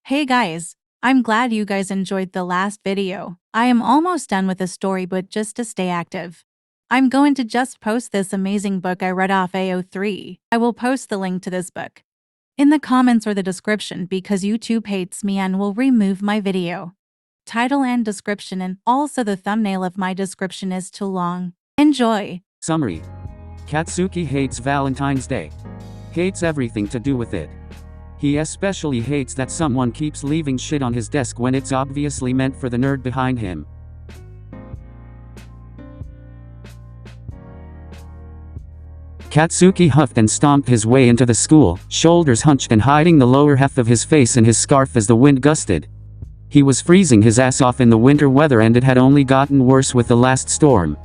Hey guys, I'm glad you guys enjoyed the last video. I am almost done with the story, but just to stay active, I'm going to just post this amazing book I read off AO3. I will post the link to this book in the comments or the description because YouTube hates me and will remove my video title and description, and also the thumbnail of my description is too long. Enjoy. Summary. Katsuki hates Valentine's Day. Hates everything to do with it. He especially hates that someone keeps leaving shit on his desk when it's obviously meant for the nerd behind him. Katsuki huffed and stomped his way into the school, shoulders hunched and hiding the lower half of his face in his scarf as the wind gusted. He was freezing his ass off in the winter weather, and it had only gotten worse with the last storm.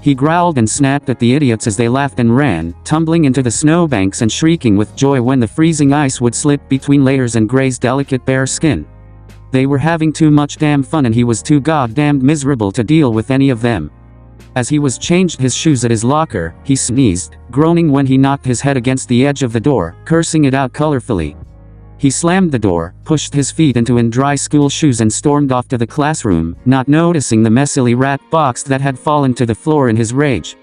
He growled and snapped at the idiots as they laughed and ran, tumbling into the snowbanks and shrieking with joy when the freezing ice would slip between layers and graze delicate bare skin. They were having too much damn fun, and he was too goddamned miserable to deal with any of them. As he was changed his shoes at his locker, he sneezed, groaning when he knocked his head against the edge of the door, cursing it out colorfully. He slammed the door, pushed his feet into dry school shoes and stormed off to the classroom, not noticing the messily wrapped box that had fallen to the floor in his rage.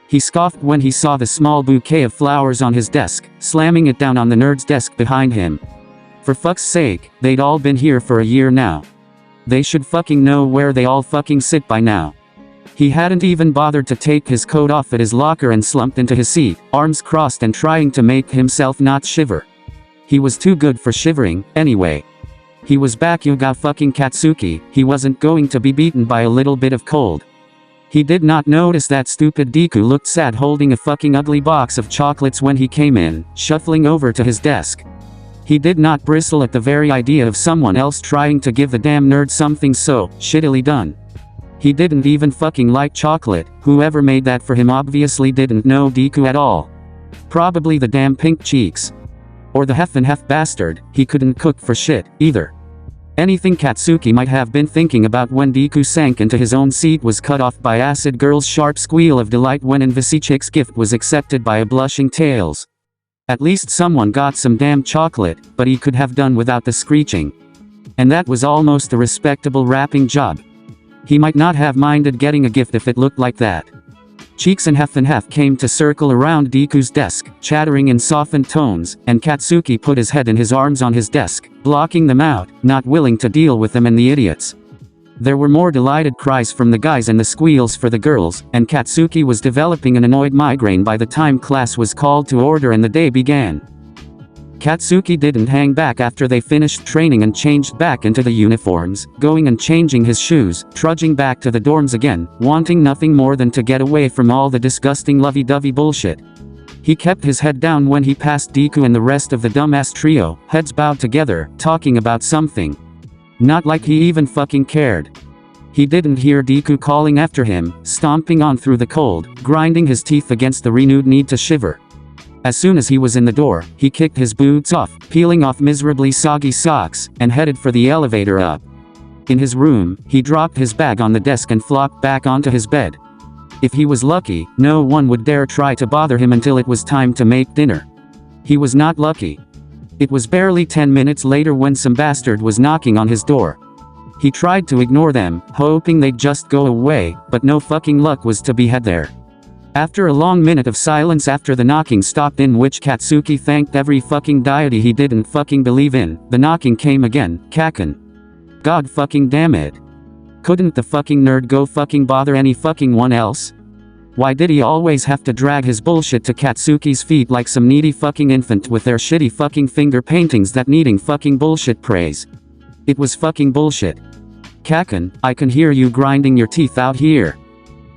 He scoffed when he saw the small bouquet of flowers on his desk, slamming it down on the nerd's desk behind him. For fuck's sake, they'd all been here for a year now. They should fucking know where they all fucking sit by now. He hadn't even bothered to take his coat off at his locker and slumped into his seat, arms crossed and trying to make himself not shiver. He was too good for shivering, anyway. He was Bakuga fucking Katsuki, he wasn't going to be beaten by a little bit of cold. He did not notice that stupid Deku looked sad holding a fucking ugly box of chocolates when he came in, shuffling over to his desk. He did not bristle at the very idea of someone else trying to give the damn nerd something so shittily done. He didn't even fucking like chocolate. Whoever made that for him obviously didn't know Deku at all. Probably the damn pink cheeks. Or the half-and-half bastard, he couldn't cook for shit, either. Anything Katsuki might have been thinking about when Deku sank into his own seat was cut off by Acid Girl's sharp squeal of delight when Invisichik's gift was accepted by a blushing Tails. At least someone got some damn chocolate, but he could have done without the screeching. And that was almost a respectable wrapping job. He might not have minded getting a gift if it looked like that. Cheeks and half came to circle around Deku's desk, chattering in softened tones, and Katsuki put his head in his arms on his desk, blocking them out, not willing to deal with them and the idiots. There were more delighted cries from the guys and the squeals for the girls, and Katsuki was developing an annoyed migraine by the time class was called to order and the day began. Katsuki didn't hang back after they finished training and changed back into the uniforms, going and changing his shoes, trudging back to the dorms again, wanting nothing more than to get away from all the disgusting lovey-dovey bullshit. He kept his head down when he passed Deku and the rest of the dumbass trio, heads bowed together, talking about something. Not like he even fucking cared. He didn't hear Deku calling after him, stomping on through the cold, grinding his teeth against the renewed need to shiver. As soon as he was in the door, he kicked his boots off, peeling off miserably soggy socks, and headed for the elevator up. In his room, he dropped his bag on the desk and flopped back onto his bed. If he was lucky, no one would dare try to bother him until it was time to make dinner. He was not lucky. It was barely 10 minutes later when some bastard was knocking on his door. He tried to ignore them, hoping they'd just go away, but no fucking luck was to be had there. After a long minute of silence after the knocking stopped, in which Katsuki thanked every fucking deity he didn't fucking believe in, the knocking came again, Kaken. God fucking damn it. Couldn't the fucking nerd go fucking bother any fucking one else? Why did he always have to drag his bullshit to Katsuki's feet like some needy fucking infant with their shitty fucking finger paintings that needing fucking bullshit praise? It was fucking bullshit. Kaken, I can hear you grinding your teeth out here.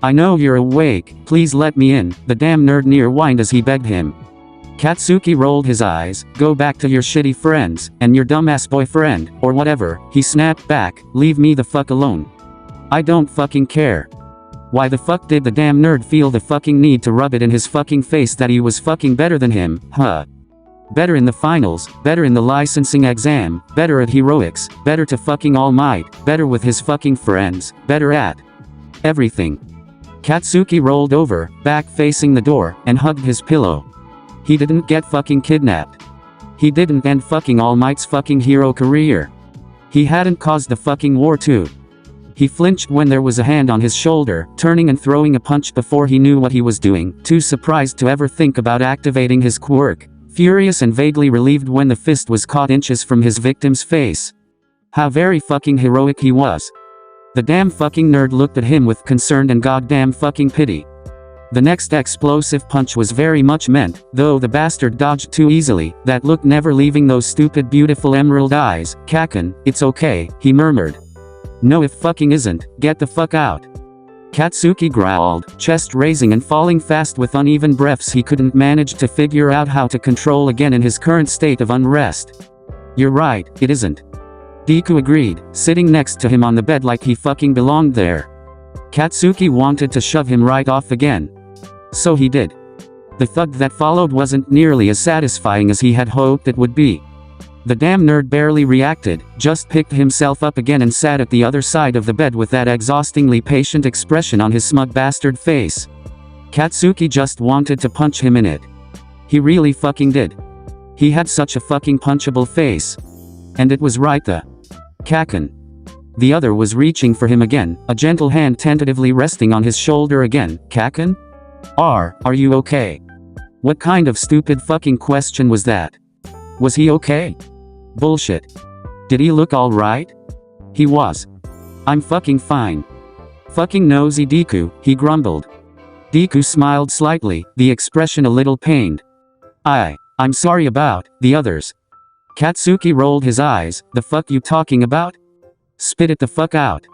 I know you're awake, please let me in, the damn nerd near whined as he begged him. Katsuki rolled his eyes. Go back to your shitty friends, and your dumbass boyfriend, or whatever, he snapped back, leave me the fuck alone. I don't fucking care. Why the fuck did the damn nerd feel the fucking need to rub it in his fucking face that he was fucking better than him, huh? Better in the finals, better in the licensing exam, better at heroics, better to fucking all might, better with his fucking friends, better at everything. Katsuki rolled over, back facing the door, and hugged his pillow. He didn't get fucking kidnapped. He didn't end fucking All Might's fucking hero career. He hadn't caused the fucking war too. He flinched when there was a hand on his shoulder, turning and throwing a punch before he knew what he was doing, too surprised to ever think about activating his quirk, furious and vaguely relieved when the fist was caught inches from his victim's face. How very fucking heroic he was. The damn fucking nerd looked at him with concerned and goddamn fucking pity. The next explosive punch was very much meant, though the bastard dodged too easily, that look never leaving those stupid beautiful emerald eyes. Kaken, it's okay, he murmured. No it fucking isn't, get the fuck out. Katsuki growled, chest raising and falling fast with uneven breaths he couldn't manage to figure out how to control again in his current state of unrest. You're right, it isn't. Deku agreed, sitting next to him on the bed like he fucking belonged there. Katsuki wanted to shove him right off again. So he did. The thud that followed wasn't nearly as satisfying as he had hoped it would be. The damn nerd barely reacted, just picked himself up again and sat at the other side of the bed with that exhaustingly patient expression on his smug bastard face. Katsuki just wanted to punch him in it. He really fucking did. He had such a fucking punchable face. And it was right the Kaken. The other was reaching for him again, a gentle hand tentatively resting on his shoulder again. Kaken? Are you okay? What kind of stupid fucking question was that? Was he okay? Bullshit. Did he look alright? He was. I'm fucking fine. Fucking nosy Deku, he grumbled. Deku smiled slightly, the expression a little pained. I'm sorry about the others. Katsuki rolled his eyes, the fuck you talking about? Spit it the fuck out.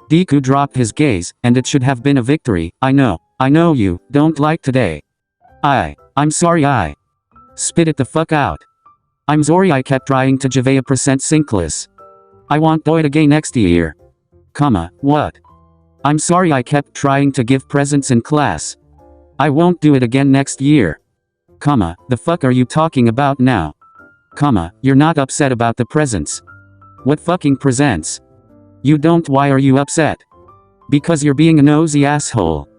Deku dropped his gaze, and it should have been a victory. I know you don't like today. I'm sorry Spit it the fuck out. I'm sorry I kept trying to give a percent sinkless. I won't do it again next year. What? I'm sorry I kept trying to give presents in class. I won't do it again next year. The fuck are you talking about now? You're not upset about the presents. What fucking presents? You don't. Why are you upset? Because you're being a nosy asshole.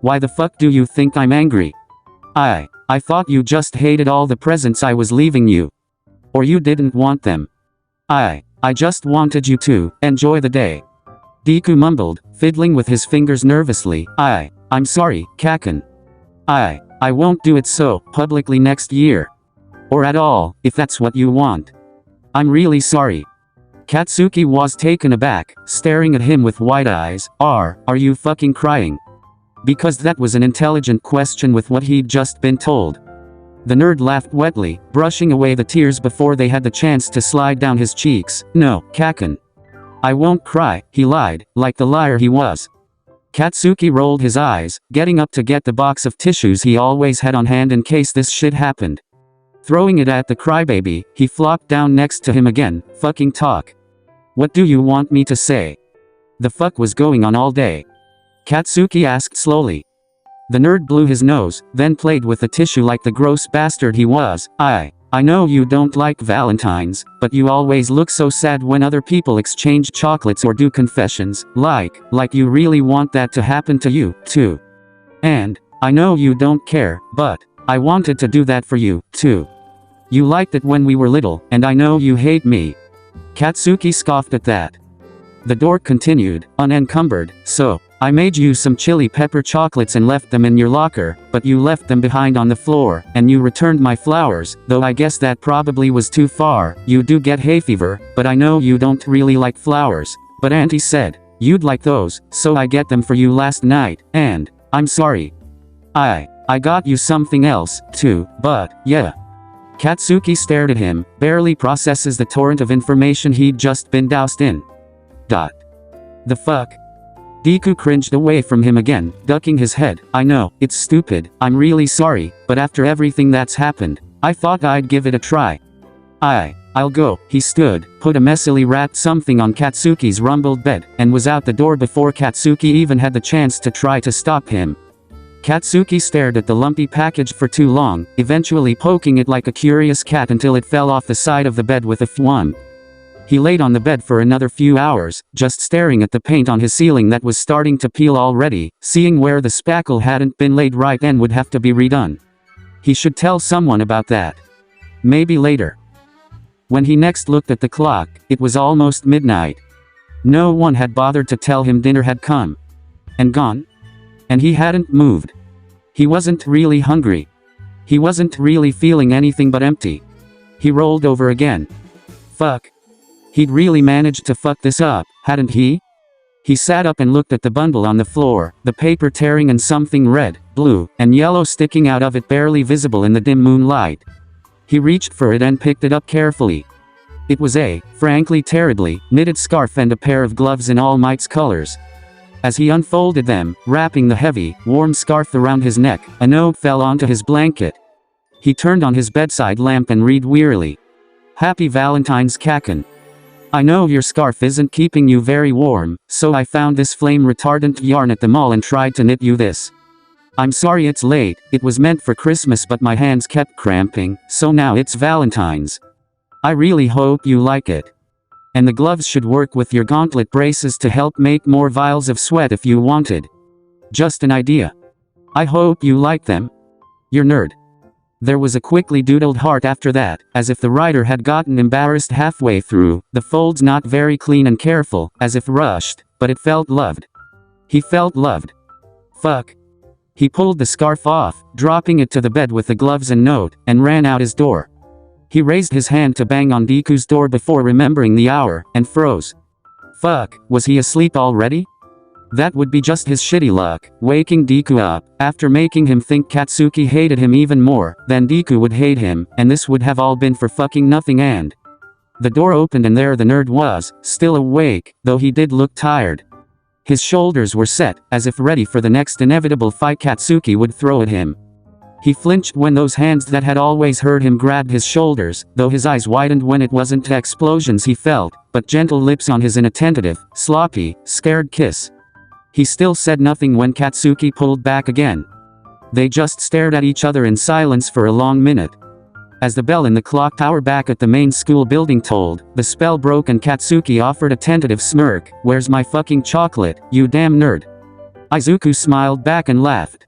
Why the fuck do you think I'm angry? I thought you just hated all the presents I was leaving you. Or you didn't want them. I just wanted you to enjoy the day. Deku mumbled, fiddling with his fingers nervously. I'm sorry, Kaken. I won't do it so publicly next year. Or at all, if that's what you want. I'm really sorry. Katsuki was taken aback, staring at him with wide eyes. Are you fucking crying? Because that was an intelligent question with what he'd just been told. The nerd laughed wetly, brushing away the tears before they had the chance to slide down his cheeks. No, Kaken. I won't cry, he lied, like the liar he was. Katsuki rolled his eyes, getting up to get the box of tissues he always had on hand in case this shit happened. Throwing it at the crybaby, he flopped down next to him again. Fucking talk. What do you want me to say? The fuck was going on all day? Katsuki asked slowly. The nerd blew his nose, then played with the tissue like the gross bastard he was. I know you don't like Valentines, but you always look so sad when other people exchange chocolates or do confessions, like you really want that to happen to you, too. And I know you don't care, but I wanted to do that for you, too. You liked it when we were little, and I know you hate me. Katsuki scoffed at that. The dork continued, unencumbered. So, I made you some chili pepper chocolates and left them in your locker, but you left them behind on the floor, and you returned my flowers, though I guess that probably was too far. You do get hay fever, but I know you don't really like flowers. But Auntie said, you'd like those, so I get them for you last night, and I'm sorry. I got you something else, too, but, yeah. Katsuki stared at him, barely processes the torrent of information he'd just been doused in. The fuck? Deku cringed away from him again, ducking his head. I know, it's stupid, I'm really sorry, but after everything that's happened, I thought I'd give it a try. I'll go. He stood, put a messily wrapped something on Katsuki's rumpled bed, and was out the door before Katsuki even had the chance to try to stop him. Katsuki stared at the lumpy package for too long, eventually poking it like a curious cat until it fell off the side of the bed with a thwomp. He laid on the bed for another few hours, just staring at the paint on his ceiling that was starting to peel already, seeing where the spackle hadn't been laid right and would have to be redone. He should tell someone about that. Maybe later. When he next looked at the clock, it was almost midnight. No one had bothered to tell him dinner had come and gone, and he hadn't moved. He wasn't really hungry. He wasn't really feeling anything but empty. He rolled over again. Fuck. He'd really managed to fuck this up, hadn't he? He sat up and looked at the bundle on the floor, the paper tearing and something red, blue, and yellow sticking out of it barely visible in the dim moonlight. He reached for it and picked it up carefully. It was a, frankly terribly, knitted scarf and a pair of gloves in All Might's colors. As he unfolded them, wrapping the heavy, warm scarf around his neck, a note fell onto his blanket. He turned on his bedside lamp and read wearily. Happy Valentine's, Kaken. I know your scarf isn't keeping you very warm, so I found this flame-retardant yarn at the mall and tried to knit you this. I'm sorry it's late, it was meant for Christmas but my hands kept cramping, so now it's Valentine's. I really hope you like it. And the gloves should work with your gauntlet braces to help make more vials of sweat if you wanted. Just an idea. I hope you like them. Your nerd. There was a quickly doodled heart after that, as if the writer had gotten embarrassed halfway through, the folds not very clean and careful, as if rushed, but it felt loved. He felt loved. Fuck. He pulled the scarf off, dropping it to the bed with the gloves and note, and ran out his door. He raised his hand to bang on Deku's door before remembering the hour, and froze. Fuck, was he asleep already? That would be just his shitty luck, waking Deku up, after making him think Katsuki hated him even more, then Deku would hate him, and this would have all been for fucking nothing and... The door opened and there the nerd was, still awake, though he did look tired. His shoulders were set, as if ready for the next inevitable fight Katsuki would throw at him. He flinched when those hands that had always hurt him grabbed his shoulders, though his eyes widened when it wasn't explosions he felt, but gentle lips on his inattentive, sloppy, scared kiss. He still said nothing when Katsuki pulled back again. They just stared at each other in silence for a long minute. As the bell in the clock tower back at the main school building tolled, the spell broke and Katsuki offered a tentative smirk. Where's my fucking chocolate, you damn nerd? Izuku smiled back and laughed.